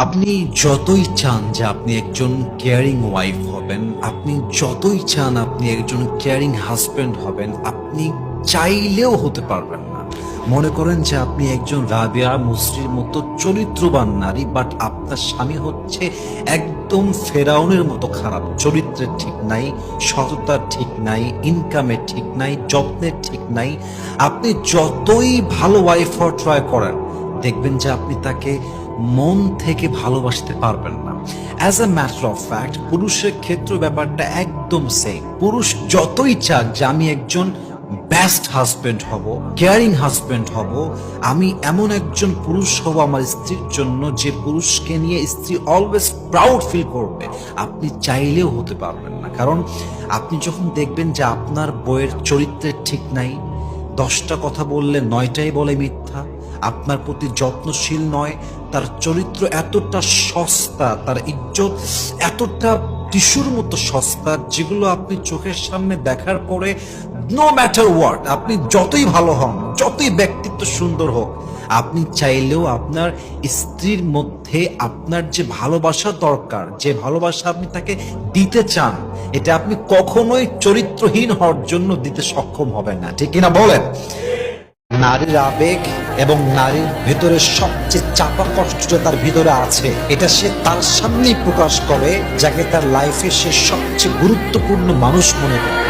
আপনি যতই চান যে আপনি একজন কেয়ারিং ওয়াইফ হবেন, আপনি যতই চান আপনি একজন কেয়ারিং হাজব্যান্ড হবেন, আপনি চাইলেও হতে পারবেন না। মনে করেন যে আপনি একজন রাবিয়া মুসরির মতো চরিত্রবান নারী, বাট আপনার স্বামী হচ্ছে একদম ফেরাউনের মতো খারাপ, চরিত্রের ঠিক নাই, সততার ঠিক নাই, ইনকামের ঠিক নাই, যত্নের ঠিক নাই। আপনি যতই ভালো ওয়াইফ হওয়ার ট্রাই করেন, দেখবেন যে আপনি তাকে মন থেকে ভালোবাসতে পারবেন না। As a matter of fact, পুরুষের ক্ষেত্রে ব্যাপারটা একদম সেম। পুরুষ যতই চাক যে আমি একজন বেস্ট হাজবেন্ড হব, কেয়ারিং হাজবেন্ড হব, আমি এমন একজন পুরুষ হব আমার স্ত্রীর জন্য যে পুরুষকে নিয়ে স্ত্রী অলওয়েজ প্রাউড ফিল করবে, আপনি চাইলেও হতে পারবেন না। কারণ আপনি যখন দেখবেন যে আপনার বইয়ের চরিত্রের ঠিক নাই, 10টা কথা বললে 9টাই বলে মিথ্যা, আপনার প্রতি যত্নশীল নয়, তার চরিত্র এতটা সস্তা, তার ইজ্জত এতটা টিস্যুর মতো সস্তা, যেগুলো আপনি চোখের সামনে দেখার পরে নো ম্যাটার হোয়াট, আপনি যতই ভালো হন, যতই ব্যক্তিত্ব সুন্দর হোক, আপনি চাইলেও আপনার স্ত্রীর মধ্যে আপনার যে ভালোবাসা দরকার, যে ভালোবাসা আপনি তাকে দিতে চান, এটা আপনি কখনোই চরিত্রহীন হওয়ার জন্য দিতে সক্ষম হবেন না। ঠিক কিনা বলেন? নারীর আবেগ এবং নারীর ভেতরে সবচেয়ে চাপা কষ্টটা তার ভিতরে আছে, এটা সে তার সামনেই প্রকাশ করে, যাকে তার লাইফে সে সবচেয়ে গুরুত্বপূর্ণ মানুষ মনে করে।